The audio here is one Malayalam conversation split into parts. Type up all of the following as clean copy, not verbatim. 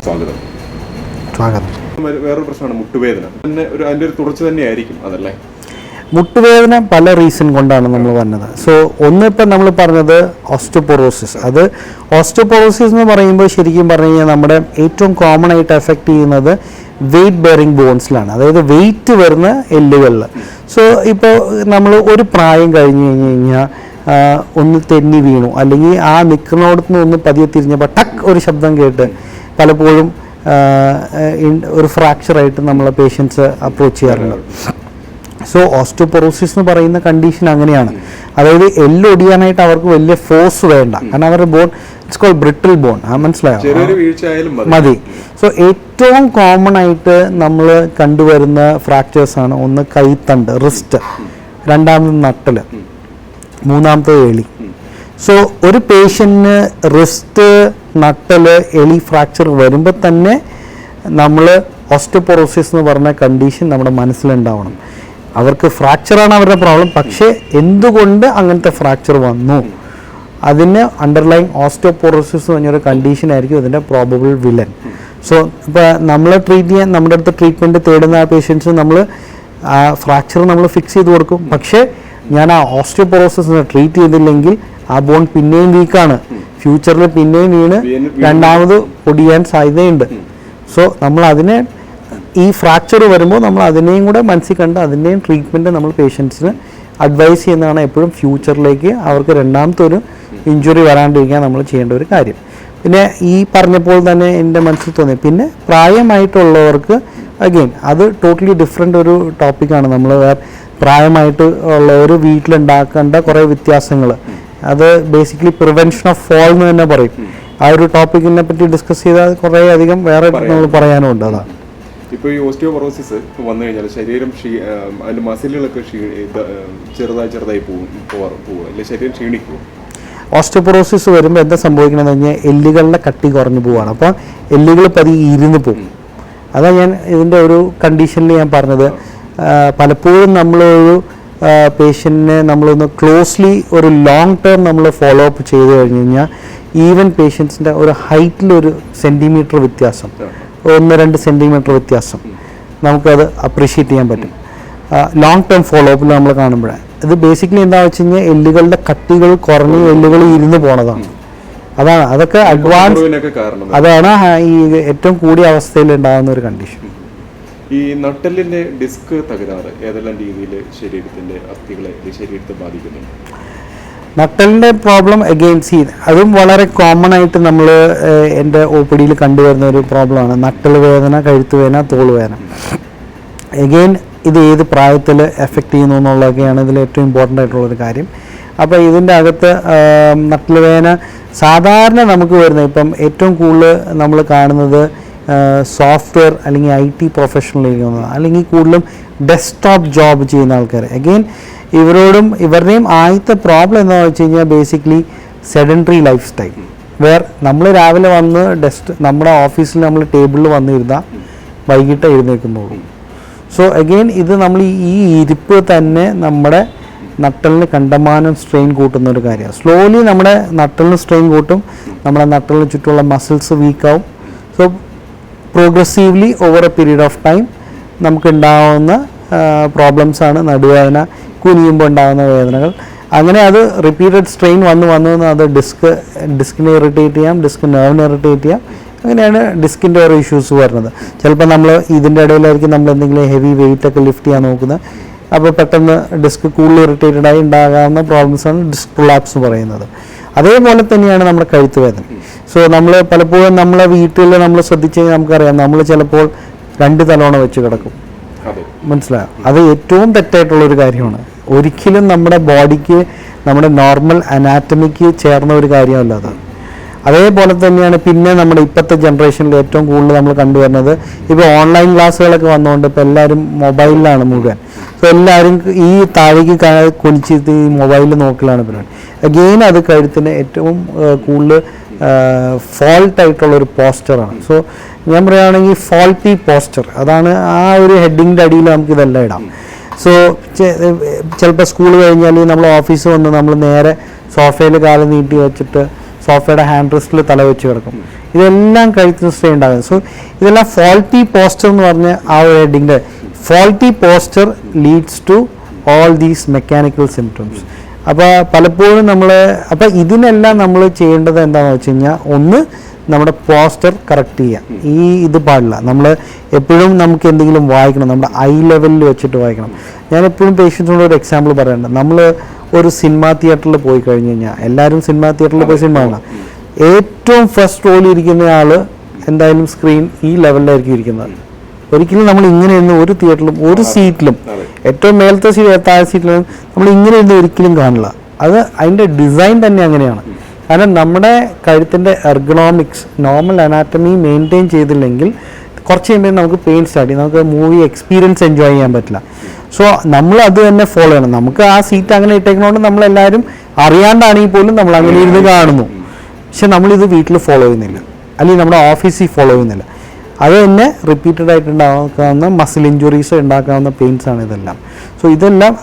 സ്വാഗതം. വേറൊരു പ്രശ്നമാണ് മുട്ടുവേദന. അതിൻ്റെ ഒരു തുടർച്ച തന്നെയായിരിക്കും അതല്ലേ? മുട്ടുവേദന പല റീസൺ കൊണ്ടാണ് നമ്മൾ വന്നത്. സോ ഒന്നിപ്പം നമ്മൾ പറഞ്ഞത് ഓസ്റ്റോപൊറോസിസ്. അത് ഓസ്റ്റോപൊറോസിസ് എന്ന് പറയുമ്പോൾ ശരിക്കും പറഞ്ഞു കഴിഞ്ഞാൽ നമ്മുടെ ഏറ്റവും കോമൺ ആയിട്ട് എഫക്റ്റ് ചെയ്യുന്നത് വെയിറ്റ് ബെയറിംഗ് ബോൺസിലാണ്, അതായത് വെയിറ്റ് വരുന്ന എല്ലുകളിൽ. സോ ഇപ്പോൾ നമ്മൾ ഒരു പ്രായം കഴിഞ്ഞ് കഴിഞ്ഞാൽ ഒന്ന് തെന്നി വീണു, അല്ലെങ്കിൽ ആ നിൽക്കുന്നിടത്ത് നിന്ന് ഒന്ന് പതിയെ തിരിഞ്ഞപ്പോൾ ടക്ക് ഒരു ശബ്ദം കേട്ട് പലപ്പോഴും ഒരു ഫ്രാക്ചറായിട്ട് നമ്മളെ പേഷ്യൻസ് അപ്രോച്ച് ചെയ്യാറുണ്ട്. സോ ഓസ്റ്റോപൊറോസിസ് എന്ന് പറയുന്ന കണ്ടീഷൻ അങ്ങനെയാണ്. അതായത് എല്ലൊടിയാനായിട്ട് അവർക്ക് വലിയ ഫോഴ്സ് വേണ്ട, കാരണം അവരുടെ bone it's called brittle bone. മനസ്സിലായോ? മതി. സോ ഏറ്റവും കോമൺ ആയിട്ട് നമ്മൾ കണ്ടുവരുന്ന ഫ്രാക്ചേഴ്സാണ് ഒന്ന് കൈത്തണ്ട്, റിസ്റ്റ്, രണ്ടാമത് നട്ടല്, മൂന്നാമത്തത് എളി. സോ ഒരു പേഷ്യൻറ്റിന് റിസ്റ്റ്, നട്ടല്, എളി ഫ്രാക്ചർ വരുമ്പോൾ തന്നെ നമ്മൾ ഓസ്റ്റോപൊറോസിസ് എന്ന് പറഞ്ഞ കണ്ടീഷൻ നമ്മുടെ മനസ്സിലുണ്ടാവണം. അവർക്ക് ഫ്രാക്ചറാണ് അവരുടെ പ്രോബ്ലം, പക്ഷേ എന്തുകൊണ്ട് അങ്ങനത്തെ ഫ്രാക്ചർ വന്നു, അതിന് അണ്ടർലൈങ് ഓസ്റ്റോപൊറോസിസ് എന്ന് പറഞ്ഞൊരു കണ്ടീഷനായിരിക്കും അതിൻ്റെ പ്രോബബിൾ വില്ലൻ. സോ ഇപ്പോൾ നമ്മൾ ട്രീറ്റ് ചെയ്യാൻ നമ്മുടെ അടുത്ത് ട്രീറ്റ്മെൻറ്റ് തേടുന്ന ആ പേഷ്യൻസ് നമ്മൾ ആ ഫ്രാക്ചർ നമ്മൾ ഫിക്സ് ചെയ്ത് കൊടുക്കും. പക്ഷേ ഞാൻ ആ ഓസ്റ്റോപൊറോസിസ് ട്രീറ്റ് ചെയ്തില്ലെങ്കിൽ ആ ബോൺ പിന്നെയും വീക്കാണ്, ഫ്യൂച്ചറിൽ പിന്നെയും വീണ് രണ്ടാമത് ഒടിയാൻ സാധ്യതയുണ്ട്. സോ നമ്മൾ അതിനെ ഈ ഫ്രാക്ചർ വരുമ്പോൾ നമ്മൾ അതിനെയും കൂടെ മനസ്സിൽ കണ്ട് അതിൻ്റെയും ട്രീറ്റ്മെൻറ്റ് നമ്മൾ പേഷ്യൻസിന് അഡ്വൈസ് ചെയ്യുന്നതാണ് എപ്പോഴും ഫ്യൂച്ചറിലേക്ക് അവർക്ക് രണ്ടാമത്തെ ഒരു ഇഞ്ചുറി വരാണ്ടിരിക്കാൻ നമ്മൾ ചെയ്യേണ്ട ഒരു കാര്യം. പിന്നെ ഈ പറഞ്ഞപ്പോൾ തന്നെ എൻ്റെ മനസ്സിൽ തോന്നി, പിന്നെ പ്രായമായിട്ടുള്ളവർക്ക് അഗെയിൻ അത് ടോട്ടലി ഡിഫറെൻ്റ് ഒരു ടോപ്പിക്കാണ്. നമ്മൾ പ്രായമായിട്ട് ഉള്ളവർ വീട്ടിലുണ്ടാക്കേണ്ട കുറേ വ്യത്യാസങ്ങൾ, അത് ബേസിക്കലി പ്രിവെൻഷൻ ഓഫ് ഫോൾ എന്ന് തന്നെ പറയും. ആ ഒരു ടോപ്പിക്കിനെ പറ്റി ഡിസ്കസ് ചെയ്താൽ കുറേ അധികം വേറെ നമ്മൾ പറയാനുണ്ട്. അതാണ് ഇപ്പോൾ ഈ ഓസ്റ്റിയോപൊറോസിസ് വന്നു കഴിഞ്ഞാൽ ശരീരം അതിൻ്റെ മസിലുകളൊക്കെ ചെറുതായി പോകും അല്ലെ, ശരീരം ക്ഷീണിക്കും. ഓസ്റ്റിയോപൊറോസിസ് വരുമ്പോൾ എന്താ സംഭവിക്കണമെന്ന് പറഞ്ഞാൽ എല്ലുകളുടെ കട്ടി കുറഞ്ഞു പോവുകയാണ്. അപ്പോൾ എല്ലുകൾ പതിയെ ഇരുന്ന് പോകും. അതാണ് ഞാൻ ഇതിൻ്റെ ഒരു കണ്ടീഷനിൽ ഞാൻ പറഞ്ഞത്. പലപ്പോഴും നമ്മളൊരു പേഷ്യൻറ്റിനെ നമ്മളൊന്ന് ക്ലോസ്ലി ഒരു ലോങ് ടേം നമ്മൾ ഫോളോ അപ്പ് ചെയ്ത് കഴിഞ്ഞ് കഴിഞ്ഞാൽ ഈവൻ പേഷ്യൻസിൻ്റെ ഒരു ഹൈറ്റിലൊരു സെൻറ്റിമീറ്റർ വ്യത്യാസം, 1-2 സെൻറ്റിമീറ്റർ വ്യത്യാസം നമുക്കത് അപ്രീഷിയേറ്റ് ചെയ്യാൻ പറ്റും ലോങ് ടേം ഫോളോ അപ്പിൽ നമ്മൾ കാണുമ്പോഴാണ്. ഇത് ബേസിക്കലി എന്താണെന്ന് വെച്ച് കഴിഞ്ഞാൽ എല്ലുകളുടെ കട്ടികൾ കുറഞ്ഞ് എല്ലുകൾ ഇരുന്ന് പോണതാണ്. അതൊക്കെ അഡ്വാൻസ്, അതാണ് ഈ ഏറ്റവും കൂടിയ അവസ്ഥയിൽ ഉണ്ടാകുന്ന ഒരു കണ്ടീഷൻ. ഈ നട്ടെല്ലിൻ്റെ ഡിസ്ക് തകരാറ് ഏതെല്ലാം രീതിയിൽ ശരീരത്തെ ബാധിക്കുന്നുണ്ട്? നട്ടലിൻ്റെ പ്രോബ്ലം അഗെയിൻ അതും വളരെ കോമൺ ആയിട്ട് നമ്മൾ എൻ്റെ OPD കണ്ടുവരുന്ന ഒരു പ്രോബ്ലമാണ് നട്ടൽ വേദന, കഴുത്ത് വേദന, തോൾ വേദന. അഗെയിൻ ഇത് ഏത് പ്രായത്തിൽ എഫക്റ്റ് ചെയ്യുന്നു എന്നുള്ളതൊക്കെയാണ് ഇതിൽ ഏറ്റവും ഇമ്പോർട്ടൻ്റ് ആയിട്ടുള്ളൊരു കാര്യം. അപ്പോൾ ഇതിൻ്റെ അകത്ത് നട്ടൽ വേദന സാധാരണ നമുക്ക് വരുന്നത് ഇപ്പം ഏറ്റവും കൂടുതൽ നമ്മൾ കാണുന്നത് സോഫ്റ്റ്വെയർ അല്ലെങ്കിൽ IT പ്രൊഫഷണലിലേക്ക്, അല്ലെങ്കിൽ കൂടുതലും ഡെസ്ക്ടോപ്പ് ജോബ് ചെയ്യുന്ന ആൾക്കാർ. അഗെയിൻ ഇവരുടെയും ആദ്യത്തെ പ്രോബ്ലം എന്താണെന്ന് വെച്ച് കഴിഞ്ഞാൽ ബേസിക്കലി സെഡൻറ്ററി ലൈഫ് സ്റ്റൈൽ. നമ്മൾ രാവിലെ വന്ന് നമ്മുടെ ഓഫീസിൽ നമ്മൾ ടേബിളിൽ വന്നിരുന്നാൽ വൈകിട്ട് എഴുന്നേൽക്കുന്നുള്ളൂ. സോ അഗെയിൻ ഇത് നമ്മൾ ഈ ഇരിപ്പ് തന്നെ നമ്മുടെ നട്ടലിന് കണ്ടമാനം സ്ട്രെയിൻ കൂട്ടുന്ന ഒരു കാര്യമാണ്. സ്ലോലി നമ്മുടെ നട്ടലിന് സ്ട്രെയിൻ കൂട്ടും, നമ്മുടെ നട്ടലിന് ചുറ്റുമുള്ള മസിൽസ് വീക്കാവും. So progressively over a period of time നമുക്കുണ്ടാവുന്ന പ്രോബ്ലംസാണ് നടുവേദന, കുനിയുമ്പോൾ ഉണ്ടാകുന്ന വേദനകൾ. അങ്ങനെ അത് റിപ്പീറ്റഡ് സ്ട്രെയിൻ വന്ന് അത് ഡിസ്കിനെ ഇറിറ്റേറ്റ് ചെയ്യാം, ഡിസ്ക് നെർവിനെ ഇറിറ്റേറ്റ് ചെയ്യാം. അങ്ങനെയാണ് ഡിസ്കിൻ്റെ ഓരോ ഇഷ്യൂസ് വരുന്നത്. ചിലപ്പോൾ നമ്മൾ ഇതിൻ്റെ ഇടയിലായിരിക്കും നമ്മൾ എന്തെങ്കിലും ഹെവി വെയിറ്റ് ഒക്കെ ലിഫ്റ്റ് ചെയ്യാൻ നോക്കുന്നത്. അപ്പോൾ പെട്ടെന്ന് ഡിസ്ക് കൂടുതൽ ഇറിറ്റേറ്റഡായി ഉണ്ടാകാവുന്ന പ്രോബ്ലംസാണ് ഡിസ്ക് പ്രൊലാപ്സ് എന്ന് പറയുന്നത്. അതേപോലെ തന്നെയാണ് നമ്മുടെ കഴുത്ത് വേദന. സോ നമ്മൾ പലപ്പോഴും നമ്മളെ വീട്ടിൽ നമ്മൾ ശ്രദ്ധിച്ച് കഴിഞ്ഞാൽ നമുക്കറിയാം, നമ്മൾ ചിലപ്പോൾ 2 തലോണ വെച്ച് കിടക്കും. മനസ്സിലായോ? അത് ഏറ്റവും തെറ്റായിട്ടുള്ളൊരു കാര്യമാണ്. ഒരിക്കലും നമ്മുടെ ബോഡിക്ക്, നമ്മുടെ നോർമൽ അനാറ്റമിക്ക് ചേർന്ന ഒരു കാര്യമല്ല അത്. അതേപോലെ തന്നെയാണ് പിന്നെ നമ്മുടെ ഇപ്പോഴത്തെ ജനറേഷനിൽ ഏറ്റവും കൂടുതൽ നമ്മൾ കണ്ടുവരുന്നത്, ഇപ്പോൾ ഓൺലൈൻ ക്ലാസ്സുകളൊക്കെ വന്നുകൊണ്ട് ഇപ്പോൾ എല്ലാവരും മൊബൈലിലാണ് മുഴുവൻ. സോ എല്ലാവരും ഈ താഴേക്ക് കുനിച്ചിട്ട് ഈ മൊബൈലിൽ നോക്കലാണ് പരിപാടി. അഗെയിൻ അത് കഴുത്തിന് ഏറ്റവും കൂടുതൽ ഫോൾട്ടായിട്ടുള്ളൊരു പോസ്റ്ററാണ്. സോ ഞാൻ പറയുകയാണെങ്കിൽ ഫോൾട്ടി പോസ്റ്റർ, അതാണ് ആ ഒരു ഹെഡിങ്ങിൻ്റെ അടിയിൽ നമുക്ക് ഇതെല്ലാം ഇടാം. സോ ചിലപ്പോൾ സ്കൂൾ കഴിഞ്ഞാൽ നമ്മൾ ഓഫീസ് വന്ന് നമ്മൾ നേരെ സോഫയിൽ കാലം നീട്ടി വെച്ചിട്ട് സോഫയുടെ ഹാൻഡ് റെസ്റ്റിൽ തല വെച്ച് കിടക്കും. ഇതെല്ലാം കഴുത്തിന് സ്ട്രെയിൻ ഉണ്ടാകും. സോ ഇതെല്ലാം ഫോൾട്ടി പോസ്റ്റർ എന്ന് പറഞ്ഞ ആ ഒരു ഹെഡിൻ്റെ faulty posture leads to all these mechanical symptoms. അപ്പോൾ പലപ്പോഴും അപ്പോൾ ഇതിനെല്ലാം നമ്മൾ ചെയ്യേണ്ടത് എന്താണെന്ന് വെച്ച് കഴിഞ്ഞാൽ, ഒന്ന് നമ്മുടെ പോസ്റ്റർ കറക്റ്റ് ചെയ്യുക. ഇത് പാടില്ല. നമ്മൾ എപ്പോഴും നമുക്ക് എന്തെങ്കിലും വായിക്കണം, നമ്മുടെ ഐ ലെവലിൽ വെച്ചിട്ട് വായിക്കണം. ഞാൻ എപ്പോഴും പേഷ്യൻസിനോട് ഒരു എക്സാമ്പിൾ പറയാറുണ്ട്. നമ്മൾ ഒരു സിനിമാ തിയേറ്ററിൽ പോയി കഴിഞ്ഞ് കഴിഞ്ഞാൽ, എല്ലാവരും സിനിമാ തിയേറ്ററിൽ പോയി സിനിമ കാണാം. ഏറ്റവും ഫസ്റ്റ് റോളിൽ ഇരിക്കുന്ന ആൾ എന്തായാലും സ്ക്രീൻ ഈ ലെവലിലായിരിക്കും ഇരിക്കുന്നത്. ഒരിക്കലും നമ്മൾ ഇങ്ങനെ ഇരുന്ന് ഒരു തിയേറ്ററിലും ഒരു സീറ്റിലും, ഏറ്റവും മേലത്തെ സീറ്റ് താഴെ സീറ്റിലും നമ്മൾ ഇങ്ങനെ ഇരുന്ന് ഒരിക്കലും കാണില്ല. അത് അതിൻ്റെ ഡിസൈൻ തന്നെ അങ്ങനെയാണ്. കാരണം നമ്മുടെ കഴുത്തിൻ്റെ എർഗണോമിക്സ്, നോർമൽ അനാറ്റമി മെയിൻറ്റെയിൻ ചെയ്തില്ലെങ്കിൽ കുറച്ച് കഴിയുമ്പോൾ നമുക്ക് പെയിൻ സ്റ്റാർട്ട് ചെയ്യും, നമുക്ക് മൂവി എക്സ്പീരിയൻസ് എൻജോയ് ചെയ്യാൻ പറ്റില്ല. സോ നമ്മൾ അത് തന്നെ ഫോളോ ചെയ്യണം. നമുക്ക് ആ സീറ്റ് അങ്ങനെ ഇട്ടേക്കുന്നതുകൊണ്ട് നമ്മളെല്ലാവരും അറിയാണ്ടാണെങ്കിൽ പോലും നമ്മൾ അങ്ങനെ ഇരുന്ന് കാണുന്നു. പക്ഷെ നമ്മളിത് വീട്ടിൽ ഫോളോ ചെയ്യുന്നില്ല, അല്ലെങ്കിൽ നമ്മുടെ ഓഫീസിൽ ഫോളോ ചെയ്യുന്നില്ല. അത് തന്നെ റിപ്പീറ്റഡ് ആയിട്ട് ഉണ്ടാക്കാവുന്ന മസിൽ ഇഞ്ചുറീസ് ഉണ്ടാക്കാവുന്ന പെയിൻസ് ആണ് ഇതെല്ലാം. സോ ഇതെല്ലാം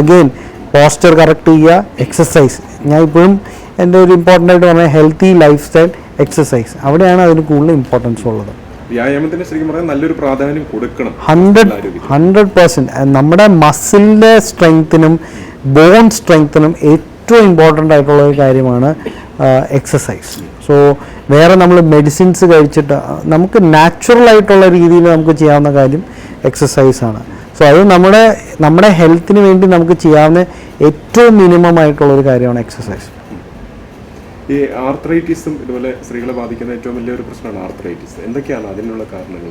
അഗെയിൻ പോസ്റ്റർ കറക്റ്റ് ചെയ്യുക, എക്സസൈസ്. ഞാൻ ഇപ്പോഴും എൻ്റെ ഒരു ഇമ്പോർട്ടൻ്റ് ആയിട്ട് പറഞ്ഞാൽ ഹെൽത്തി ലൈഫ് സ്റ്റൈൽ, എക്സസൈസ്. അവിടെയാണ് അതിന് കൂടുതൽ ഇമ്പോർട്ടൻസ് ഉള്ളത്. വ്യായാമത്തിന് ശരിക്കും പറഞ്ഞാൽ നല്ലൊരു പ്രാധാന്യം കൊടുക്കണം. 100%. നമ്മുടെ മസിലിൻ്റെ സ്ട്രെങ്ത്തിനും ബോൺ സ്ട്രെങ്ത്തിനും ഏറ്റവും ഇമ്പോർട്ടൻ്റ് ആയിട്ടുള്ള ഒരു കാര്യമാണ് എക്സസൈസ്. സോ വേറെ നമ്മൾ മെഡിസിൻസ് കഴിച്ചിട്ട് നമുക്ക് നാച്ചുറൽ ആയിട്ടുള്ള രീതിയിൽ നമുക്ക് ചെയ്യാവുന്ന കാര്യം എക്സസൈസാണ്. സോ അത് നമ്മുടെ ഹെൽത്തിന് വേണ്ടി നമുക്ക് ചെയ്യാവുന്ന ഏറ്റവും മിനിമം ആയിട്ടുള്ളൊരു കാര്യമാണ് എക്സസൈസ്. ഈ ആർത്രൈറ്റിസും ഇതുപോലെ സ്ത്രീകളെ ബാധിക്കുന്ന ഏറ്റവും വലിയൊരു പ്രശ്നമാണ് ആർത്രൈറ്റിസ്. എന്തൊക്കെയാണ് അതിനുള്ള കാരണങ്ങൾ?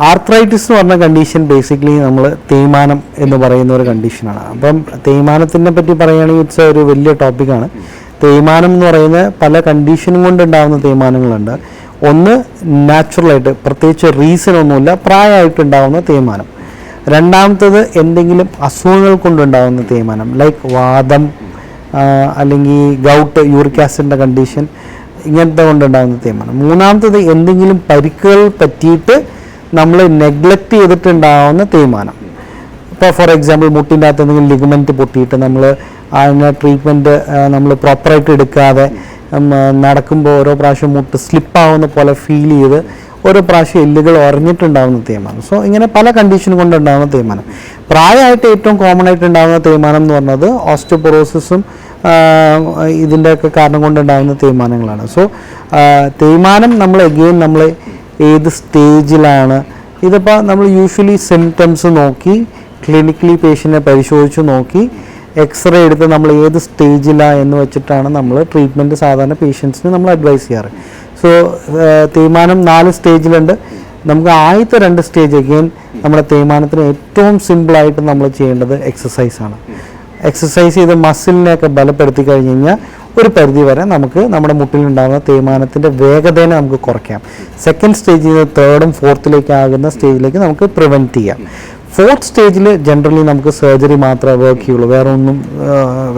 ആർത്രൈറ്റിസ് എന്ന് പറഞ്ഞ കണ്ടീഷൻ ബേസിക്കലി നമ്മൾ തേയ്മാനം എന്ന് പറയുന്ന ഒരു കണ്ടീഷനാണ്. അപ്പം തേയ്മാനത്തിനെ പറ്റി പറയുകയാണെങ്കിൽ ഇറ്റ്സ് ഒരു വലിയ ടോപ്പിക്കാണ്. തേയ്മാനം എന്ന് പറയുന്നത് പല കണ്ടീഷനും കൊണ്ടുണ്ടാകുന്ന തേയ്മാനങ്ങളുണ്ട്. ഒന്ന് നാച്ചുറലായിട്ട് പ്രത്യേകിച്ച് റീസൺ ഒന്നുമില്ല പ്രായമായിട്ടുണ്ടാകുന്ന തേയ്മാനം. രണ്ടാമത്തത് എന്തെങ്കിലും അസുഖങ്ങൾ കൊണ്ടുണ്ടാകുന്ന തേയ്മാനം, ലൈക്ക് വാദം അല്ലെങ്കിൽ ഗൗട്ട്, യൂറിക് ആസിഡിൻ്റെ കണ്ടീഷൻ, ഇങ്ങനത്തെ കൊണ്ടുണ്ടാകുന്ന തേയ്മാനം. മൂന്നാമത്തത് എന്തെങ്കിലും പരിക്കുകൾ പറ്റിയിട്ട് നമ്മൾ നെഗ്ലക്റ്റ് ചെയ്തിട്ടുണ്ടാകുന്ന തേയ്മാനം. ഇപ്പോൾ ഫോർ എക്സാമ്പിൾ മുട്ടിൻ്റെ അകത്ത് എന്തെങ്കിലും ലിഗമെൻറ്റ് പൊട്ടിയിട്ട് നമ്മൾ അതിന് ട്രീറ്റ്മെൻറ്റ് നമ്മൾ പ്രോപ്പറായിട്ട് എടുക്കാതെ നടക്കുമ്പോൾ ഓരോ പ്രാവശ്യം മുട്ട് സ്ലിപ്പാവുന്ന പോലെ ഫീൽ ചെയ്ത് ഓരോ പ്രാവശ്യം എല്ലുകൾ ഉറഞ്ഞിട്ടുണ്ടാകുന്ന തേയ്മാനം. സോ ഇങ്ങനെ പല കണ്ടീഷൻ കൊണ്ടുണ്ടാകുന്ന തേയ്മാനം. പ്രായമായിട്ട് ഏറ്റവും കോമൺ ആയിട്ട് ഉണ്ടാകുന്ന തേയ്മാനം എന്ന് പറഞ്ഞത് ഓസ്റ്റിയോപൊറോസിസും ഇതിൻ്റെയൊക്കെ കാരണം കൊണ്ടുണ്ടാകുന്ന തേയ്മാനങ്ങളാണ്. സോ തേയ്മാനം നമ്മൾ ഏത് സ്റ്റേജിലാണ്, ഇതിപ്പോൾ നമ്മൾ യൂഷ്വലി സിംറ്റംസ് നോക്കി ക്ലിനിക്കലി പേഷ്യൻറ്റിനെ പരിശോധിച്ച് നോക്കി എക്സ്റേ എടുത്ത് നമ്മൾ ഏത് സ്റ്റേജിലാണ് എന്ന് വെച്ചിട്ടാണ് നമ്മൾ ട്രീറ്റ്മെൻറ്റ് സാധാരണ പേഷ്യൻസിന് നമ്മൾ അഡ്വൈസ് ചെയ്യാറ്. സോ തേയ്മാനം 4 സ്റ്റേജിലുണ്ട്. നമുക്ക് ആദ്യത്തെ 2 സ്റ്റേജ് അഗെയിൻ നമ്മുടെ തേയ്മാനത്തിന് ഏറ്റവും സിമ്പിളായിട്ട് നമ്മൾ ചെയ്യേണ്ടത് എക്സസൈസാണ്. എക്സസൈസ് ചെയ്ത് മസിലിനെയൊക്കെ ബലപ്പെടുത്തി കഴിഞ്ഞ് കഴിഞ്ഞാൽ ഒരു പരിധി വരെ നമുക്ക് നമ്മുടെ മുട്ടിലുണ്ടാകുന്ന തേയ്മാനത്തിൻ്റെ വേഗതയെ നമുക്ക് കുറയ്ക്കാം. സെക്കൻഡ് സ്റ്റേജിൽ നിന്ന് 3rd, 4th ആകുന്ന സ്റ്റേജിലേക്ക് നമുക്ക് പ്രിവെൻറ്റ് ചെയ്യാം. 4th സ്റ്റേജിൽ ജനറലി നമുക്ക് സർജറി മാത്രമേ വർക്ക് ചെയ്യുള്ളൂ.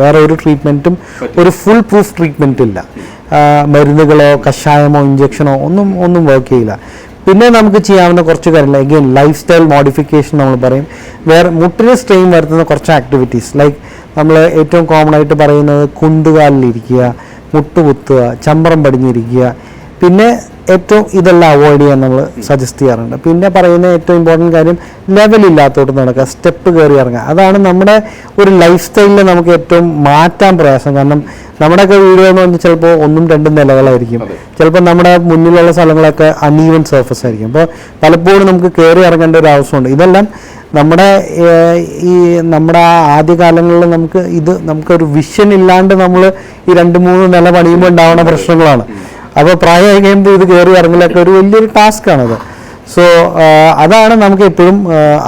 വേറെ ഒരു ട്രീറ്റ്മെൻറ്റും ഒരു ഫുൾ പ്രൂഫ് ട്രീറ്റ്മെൻറ്റ് ഇല്ല. മരുന്നുകളോ കഷായമോ ഇഞ്ചക്ഷനോ ഒന്നും വർക്ക് ചെയ്യില്ല. പിന്നെ നമുക്ക് ചെയ്യാവുന്ന കുറച്ച് കാര്യങ്ങൾ അഗെയിൻ ലൈഫ് സ്റ്റൈൽ മോഡിഫിക്കേഷൻ നമ്മൾ പറയും. വേറെ മുട്ടിന് സ്ട്രെയിൻ വരുത്തുന്ന കുറച്ച് ആക്ടിവിറ്റീസ്, ലൈക്ക് നമ്മൾ ഏറ്റവും കോമൺ ആയിട്ട് പറയുന്നത് കുന്തുകാലിലിരിക്കുക, മുട്ടുകുത്തുക, ചമ്പറം പടിഞ്ഞിരിക്കുക. പിന്നെ ഏറ്റവും ഇതെല്ലാം അവോയ്ഡ് ചെയ്യാൻ നമ്മൾ സജസ്റ്റ് ചെയ്യാറുണ്ട്. പിന്നെ പറയുന്ന ഏറ്റവും ഇമ്പോർട്ടൻറ്റ് കാര്യം ലെവലില്ലാത്തോട്ട് നടക്കുക, സ്റ്റെപ്പ് കയറി ഇറങ്ങുക. അതാണ് നമ്മുടെ ഒരു ലൈഫ് സ്റ്റൈലിൽ നമുക്ക് ഏറ്റവും മാറ്റാൻ പ്രയാസം. കാരണം നമ്മുടെയൊക്കെ വീഡിയോ എന്ന് പറഞ്ഞാൽ ചിലപ്പോൾ 1-2 നിലകളായിരിക്കും. ചിലപ്പോൾ നമ്മുടെ മുന്നിലുള്ള സ്ഥലങ്ങളൊക്കെ അൺഈവൻ സർഫസ് ആയിരിക്കും. അപ്പോൾ പലപ്പോഴും നമുക്ക് കയറി ഇറങ്ങേണ്ട ഒരു ആവശ്യമുണ്ട്. ഇതെല്ലാം നമ്മുടെ ആദ്യകാലങ്ങളിൽ നമുക്കൊരു വിഷൻ ഇല്ലാണ്ട് നമ്മൾ ഈ 2-3 നില പണിയുമ്പോൾ ഉണ്ടാവുന്ന പ്രശ്നങ്ങളാണ്. അപ്പോൾ പ്രായമായി കഴിയുമ്പോൾ ഇത് കയറി ഇറങ്ങലൊക്കെ ഒരു വലിയൊരു ടാസ്ക്കാണത്. സോ അതാണ് നമുക്ക് എപ്പോഴും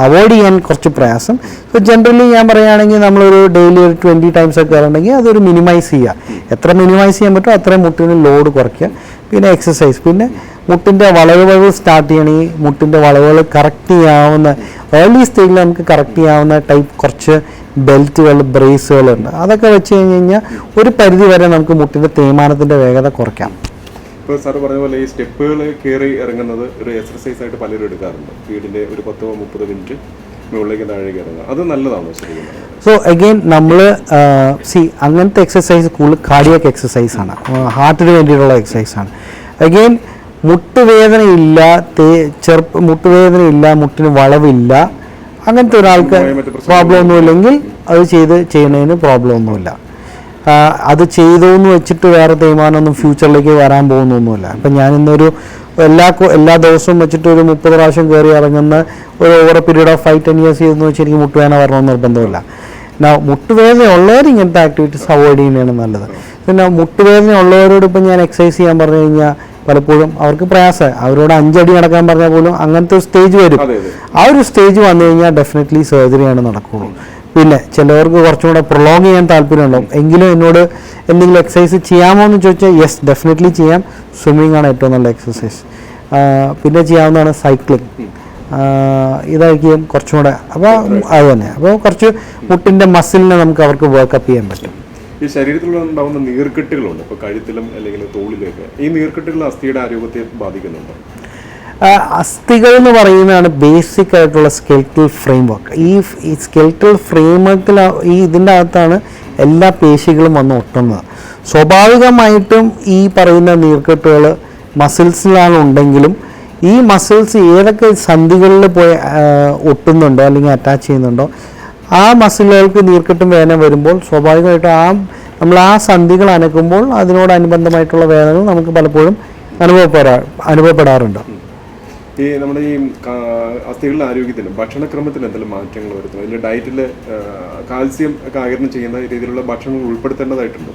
അവോയ്ഡ് ചെയ്യാൻ കുറച്ച് പ്രയാസം. സോ ജനറലി ഞാൻ പറയുകയാണെങ്കിൽ നമ്മളൊരു ഡെയിലി ഒരു 20 times ഒക്കെ കയറുണ്ടെങ്കിൽ അതൊരു മിനിമൈസ് ചെയ്യുക. എത്ര മിനിമൈസ് ചെയ്യാൻ പറ്റുമോ അത്രയും മുട്ടിന് ലോഡ് കുറയ്ക്കുക. പിന്നെ എക്സസൈസ്. പിന്നെ മുട്ടിൻ്റെ വളവുകൾ സ്റ്റാർട്ട് ചെയ്യണമെങ്കിൽ മുട്ടിൻ്റെ വളവുകൾ കറക്റ്റ് ചെയ്യാവുന്ന ഏർലി സ്റ്റേജിൽ നമുക്ക് കറക്റ്റ് ചെയ്യാവുന്ന ടൈപ്പ് കുറച്ച് ബെൽറ്റുകൾ, ബ്രേസുകളുണ്ട്. അതൊക്കെ വെച്ച് കഴിഞ്ഞ് കഴിഞ്ഞാൽ ഒരു പരിധി വരെ നമുക്ക് മുട്ടിൻ്റെ തേയ്മാനത്തിൻ്റെ വേഗത കുറയ്ക്കാം. ഇപ്പോൾ സാറ് പറഞ്ഞ പോലെ ഈ സ്റ്റെപ്പുകൾ കയറി ഇറങ്ങുന്നത് ഒരു എക്സർസൈസ് ആയിട്ട് പലരും എടുക്കാറുണ്ട്. വീടിൻ്റെ ഒരു 10-30 മിനിറ്റ് മുകളിലേക്ക് താഴേക്ക് ഇറങ്ങുക, അത് നല്ലതാണോ ശരിക്കും? സോ അഗെയിൻ നമ്മൾ അങ്ങനത്തെ എക്സസൈസ് കൂടുതൽ കാർഡിയാക് എക്സസൈസ് ആണ്, ഹാർട്ടിന് വേണ്ടിയിട്ടുള്ള എക്സസൈസ് ആണ്. അഗെയിൻ മുട്ടുവേദനയില്ല, മുട്ടുവേദനയില്ല, മുട്ടിന് വളവില്ല, അങ്ങനത്തെ ഒരാൾക്ക് പ്രോബ്ലം ഒന്നുമില്ലെങ്കിൽ അത് ചെയ്യുന്നതിന് പ്രോബ്ലം ഒന്നുമില്ല. അത് ചെയ്തു എന്ന് വെച്ചിട്ട് വേറെ തേയ്മാനമൊന്നും ഫ്യൂച്ചറിലേക്ക് വരാൻ പോകുന്നൊന്നുമില്ല. ഇപ്പം ഞാനിന്നൊരു എല്ലാ ദിവസവും വെച്ചിട്ട് ഒരു 30 പ്രാവശ്യം കയറി ഇറങ്ങുന്ന ഒരു ഓവർ പീരീഡ് ഓഫ് 5-10 years ചെയ്തെന്ന് വെച്ചാൽ എനിക്ക് മുട്ടുവേദന വരണമെന്ന് നിർബന്ധമില്ല. മുട്ടുവേദന ഉള്ളവർ ഇങ്ങനത്തെ ആക്ടിവിറ്റീസ് അവോയ്ഡ് ചെയ്യുന്നതാണ് നല്ലത്. പിന്നെ മുട്ടുവേദന ഉള്ളവരോട് ഇപ്പം ഞാൻ എക്സസൈസ് ചെയ്യാൻ പറഞ്ഞു കഴിഞ്ഞാൽ പലപ്പോഴും അവർക്ക് പ്രയാസമായി, അവരോട് 5 അടി നടക്കാൻ പറഞ്ഞാൽ പോലും അങ്ങനത്തെ ഒരു സ്റ്റേജ് വരും. ആ ഒരു സ്റ്റേജ് വന്നു കഴിഞ്ഞാൽ ഡെഫിനറ്റ്ലി സർജറിയാണ് നടക്കുകയുള്ളൂ. പിന്നെ ചിലവർക്ക് കുറച്ചും കൂടെ പ്രൊലോങ് ചെയ്യാൻ താല്പര്യമുണ്ടാവും, എങ്കിലും എന്നോട് എന്തെങ്കിലും എക്സസൈസ് ചെയ്യാമോ എന്ന് ചോദിച്ചാൽ യെസ്, ഡെഫിനറ്റ്ലി ചെയ്യാം. സ്വിമ്മിങ് ആണ് ഏറ്റവും നല്ല എക്സസൈസ്. പിന്നെ ചെയ്യാവുന്നതാണ് സൈക്ലിംഗ്, ഇതായിരിക്കും കുറച്ചും കൂടെ. അപ്പോൾ അത് തന്നെ, അപ്പോൾ കുറച്ച് മുട്ടിൻ്റെ മസിലിനെ നമുക്ക് അവർക്ക് വർക്കപ്പ് ചെയ്യാൻ പറ്റും. ഈ ശരീരത്തിൽ ഉണ്ടാകുന്ന നീർക്കെട്ടുകളുണ്ട്, ഇപ്പോൾ കഴുത്തിലും അല്ലെങ്കിൽ തോളിലൊക്കെ, ഈ നീർക്കെട്ടുകൾ അസ്ഥിയുടെ ആരോഗ്യത്തെ ബാധിക്കുന്നുണ്ടോ? അസ്ഥികൾ എന്ന് പറയുന്നതാണ് ബേസിക് ആയിട്ടുള്ള സ്കെൽറ്റൽ ഫ്രെയിം വർക്ക്. ഈ സ്കെൽറ്റൽ ഫ്രെയിം വർക്കിൽ ഇതിൻ്റെ അകത്താണ് എല്ലാ പേശികളും വന്ന് ഒട്ടുന്നത്. സ്വാഭാവികമായിട്ടും ഈ പറയുന്ന നീർക്കെട്ടുകൾ മസിൽസിലാണ് ഉണ്ടെങ്കിലും ഈ മസിൽസ് ഏതൊക്കെ സന്ധികളിൽ പോയി ഒട്ടുന്നുണ്ടോ അല്ലെങ്കിൽ അറ്റാച്ച് ചെയ്യുന്നുണ്ടോ ആ മസിലുകൾക്ക് നീർക്കെട്ടും വേദന വരുമ്പോൾ സ്വാഭാവികമായിട്ടും നമ്മൾ ആ സന്ധികൾ അനക്കുമ്പോൾ അതിനോടനുബന്ധമായിട്ടുള്ള വേദനകൾ നമുക്ക് പലപ്പോഴും അനുഭവപ്പെടാറുണ്ട്. ഈ നമ്മുടെ ഈ അസ്ഥികളുടെ ആരോഗ്യത്തിന് ഭക്ഷണക്രമത്തിൽ എന്തെങ്കിലും മാറ്റങ്ങൾ വരുത്തുന്നു? അല്ലെങ്കിൽ ഡയറ്റിൽ കാൽസ്യം ഒക്കെ ആഗിരണം ചെയ്യുന്ന രീതിയിലുള്ള ഭക്ഷണങ്ങൾ ഉൾപ്പെടുത്തേണ്ടതായിട്ടുണ്ടോ?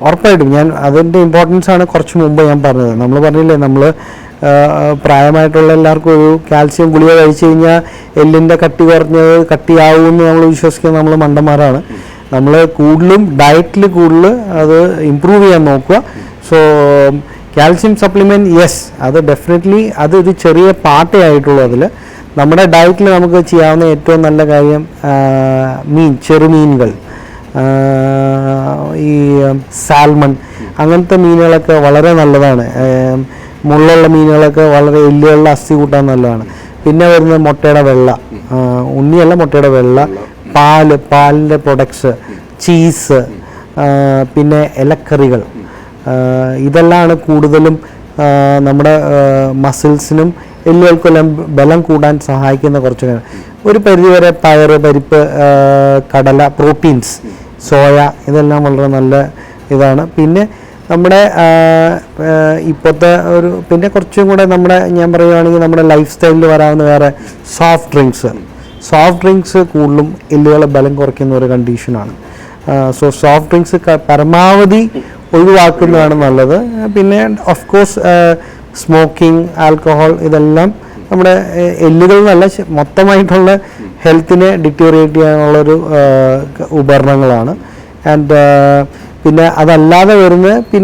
ഉറപ്പായിട്ടും. ഞാൻ അതിൻ്റെ ഇമ്പോർട്ടൻസ് ആണ് കുറച്ച് മുമ്പ് ഞാൻ പറഞ്ഞത്. നമ്മൾ പറഞ്ഞില്ലേ, നമ്മൾ പ്രായമായിട്ടുള്ള എല്ലാവർക്കും ഒരു കാൽസ്യം ഗുളിക കഴിച്ചു കഴിഞ്ഞാൽ എല്ലിൻ്റെ കട്ടി കുറഞ്ഞത് കട്ടിയാവുമെന്ന് നമ്മൾ വിശ്വസിക്കുന്നത് നമ്മൾ മണ്ടന്മാരാണ്. നമ്മൾ ഡയറ്റിൽ കൂടുതൽ അത് ഇമ്പ്രൂവ് ചെയ്യാൻ നോക്കുക. സോ കാൽസ്യം സപ്ലിമെൻറ്റ് യെസ്, അത് ഡെഫിനറ്റ്ലി അതൊരു ചെറിയ പാർട്ടേ ആയിട്ടുള്ളൂ. അതിൽ നമ്മുടെ ഡയറ്റിൽ നമുക്ക് ചെയ്യാവുന്ന ഏറ്റവും നല്ല കാര്യം ചെറുമീനുകൾ, ഈ സാൽമൺ അങ്ങനത്തെ മീനുകളൊക്കെ വളരെ നല്ലതാണ്. മുള്ളുള്ള മീനുകളൊക്കെ വളരെ എല്ലുകളുടെ അസ്ഥി കൂട്ടാൻ നല്ലതാണ്. പിന്നെ വരുന്നത് മുട്ടയുടെ വെള്ള, ഉണ്ണിയല്ല മുട്ടയുടെ വെള്ള, പാലിൻ്റെ പ്രൊഡക്ട്സ്, ചീസ്, പിന്നെ ഇലക്കറികൾ, ഇതെല്ലാമാണ് കൂടുതലും നമ്മുടെ മസിൽസിനും എല്ലുകൾക്കെല്ലാം ബലം കൂടാൻ സഹായിക്കുന്ന കുറച്ച്. ഒരു പരിധിവരെ പയറ്, പരിപ്പ്, കടല, പ്രോട്ടീൻസ്, സോയ, ഇതെല്ലാം വളരെ നല്ല ഇതാണ്. പിന്നെ നമ്മുടെ ഇപ്പോഴത്തെ പിന്നെ കുറച്ചും കൂടെ ഞാൻ പറയുകയാണെങ്കിൽ നമ്മുടെ ലൈഫ് സ്റ്റൈലിൽ വരാവുന്ന വേറെ സോഫ്റ്റ് ഡ്രിങ്ക്സ് കൂടുതലും എല്ലുകളെ ബലം കുറയ്ക്കുന്ന ഒരു കണ്ടീഷനാണ്. സോ സോഫ്റ്റ് ഡ്രിങ്ക്സ് പരമാവധി ഒഴിവാക്കുന്നതാണ് നല്ലത്. പിന്നെ ഓഫ് കോഴ്സ് സ്മോക്കിംഗ്, ആൽക്കഹോൾ, ഇതെല്ലാം നമ്മുടെ എല്ലുകൾ നല്ല മൊത്തമായിട്ടുള്ള ഹെൽത്തിനെ ഡിറ്റീറിയേറ്റ് ചെയ്യാനുള്ളൊരു ഉപകരണങ്ങളാണ്. ആൻഡ് പിന്നെ അതല്ലാതെ വരുന്നത്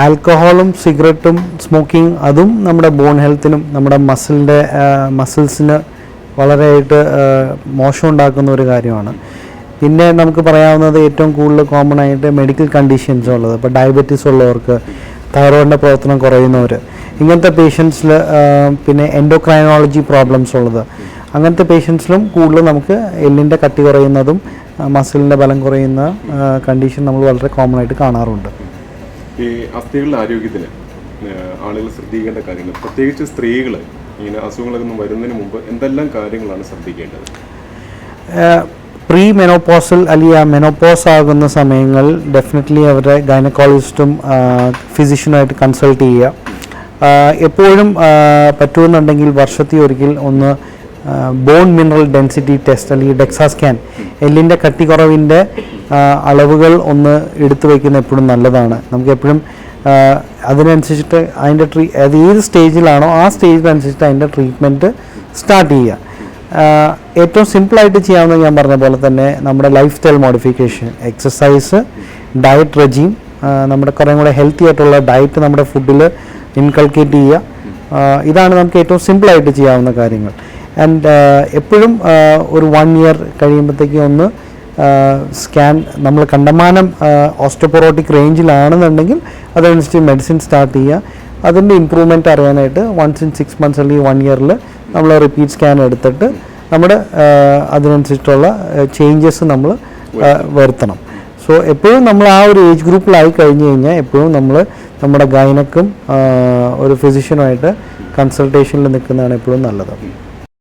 ആൽക്കഹോളും സിഗരറ്റും സ്മോക്കിംഗ്, അതും നമ്മുടെ ബോൺ ഹെൽത്തിനും നമ്മുടെ മസിൽസിന് വളരെയായിട്ട് മോശം ഉണ്ടാക്കുന്ന ഒരു കാര്യമാണ്. പിന്നെ നമുക്ക് പറയാവുന്നത് ഏറ്റവും കൂടുതൽ കോമൺ ആയിട്ട് മെഡിക്കൽ കണ്ടീഷൻസ് ഉള്ളത്, ഇപ്പോൾ ഡയബറ്റീസ് ഉള്ളവർക്ക്, തൈറോയിഡിൻ്റെ പ്രവർത്തനം കുറയുന്നവർ, ഇങ്ങനത്തെ പേഷ്യൻസിൽ, പിന്നെ എൻഡോക്രൈനോളജി പ്രോബ്ലംസ് ഉള്ളത്, അങ്ങനത്തെ പേഷ്യൻസിലും കൂടുതൽ നമുക്ക് എല്ലിൻ്റെ കട്ടി കുറയുന്നതും മസിലിൻ്റെ ബലം കുറയുന്ന കണ്ടീഷൻ നമ്മൾ വളരെ കോമൺ ആയിട്ട് കാണാറുണ്ട്. ഈ അസ്ഥികളുടെ ആരോഗ്യത്തിന് ആളുകൾ ശ്രദ്ധിക്കേണ്ട കാര്യങ്ങൾ, പ്രത്യേകിച്ച് സ്ത്രീകൾ ഇങ്ങനെ അസുഖങ്ങളൊന്നും വരുന്നതിന് മുമ്പ് എന്തെല്ലാം കാര്യങ്ങളാണ് ശ്രദ്ധിക്കേണ്ടത്? പ്രീ മെനോപോസൽ അല്ലെങ്കിൽ മെനോപോസ് ആകുന്ന സമയങ്ങൾ ഡെഫിനറ്റ്ലി അവരുടെ ഗൈനക്കോളജിസ്റ്റും ഫിസിഷ്യനുമായിട്ട് കൺസൾട്ട് ചെയ്യുക. എപ്പോഴും പറ്റുമെന്നുണ്ടെങ്കിൽ വർഷത്തിൽ ഒരിക്കൽ ഒന്ന് ബോൺ മിനറൽ ഡെൻസിറ്റി ടെസ്റ്റ് അല്ലെങ്കിൽ ഡെക്സാ സ്കാൻ, എല്ലിൻ്റെ കട്ടിക്കുറവിൻ്റെ അളവുകൾ ഒന്ന് എടുത്തു വയ്ക്കുന്നത് എപ്പോഴും നല്ലതാണ്. നമുക്ക് എപ്പോഴും അതിനനുസരിച്ചിട്ട് അതിൻ്റെ അത് ഏത് സ്റ്റേജിലാണോ ആ സ്റ്റേജിനനുസരിച്ചിട്ട് അതിൻ്റെ ട്രീറ്റ്മെൻറ്റ് സ്റ്റാർട്ട് ചെയ്യുക. ഏറ്റവും സിമ്പിളായിട്ട് ചെയ്യാവുന്ന ഞാൻ പറഞ്ഞ പോലെ തന്നെ നമ്മുടെ life style modification, exercise, diet regime, നമ്മുടെ കുറേ കൂടെ ഹെൽത്തി ആയിട്ടുള്ള ഡയറ്റ് നമ്മുടെ ഫുഡിൽ ഇൻകൾക്കേറ്റ് ചെയ്യുക. ഇതാണ് നമുക്ക് ഏറ്റവും സിമ്പിളായിട്ട് ചെയ്യാവുന്ന കാര്യങ്ങൾ. ആൻഡ് എപ്പോഴും ഒരു 1 year കഴിയുമ്പോഴത്തേക്കും ഒന്ന് സ്കാൻ, നമ്മൾ കണ്ടമാനം ഓസ്റ്റോപൊറോട്ടിക് റേഞ്ചിലാണെന്നുണ്ടെങ്കിൽ അതനുസരിച്ച് മെഡിസിൻ സ്റ്റാർട്ട് ചെയ്യുക. അതിൻ്റെ ഇമ്പ്രൂവ്മെൻറ്റ് അറിയാനായിട്ട് വൺസ് ഇൻ 6 months അല്ലെങ്കിൽ 1 year നമ്മൾ റിപ്പീറ്റ് സ്കാൻ എടുത്തിട്ട് നമ്മുടെ അതിനനുസരിച്ചുള്ള ചേഞ്ചസ് നമ്മൾ വരുത്തണം. സോ എപ്പോഴും നമ്മൾ ആ ഒരു ഏജ് ഗ്രൂപ്പിലായി കഴിഞ്ഞ് കഴിഞ്ഞാൽ എപ്പോഴും നമ്മൾ നമ്മുടെ ഗൈനക്കും ഒരു ഫിസിഷ്യനുമായിട്ട് കൺസൾട്ടേഷനിൽ നിൽക്കുന്നതാണ് എപ്പോഴും നല്ലത്.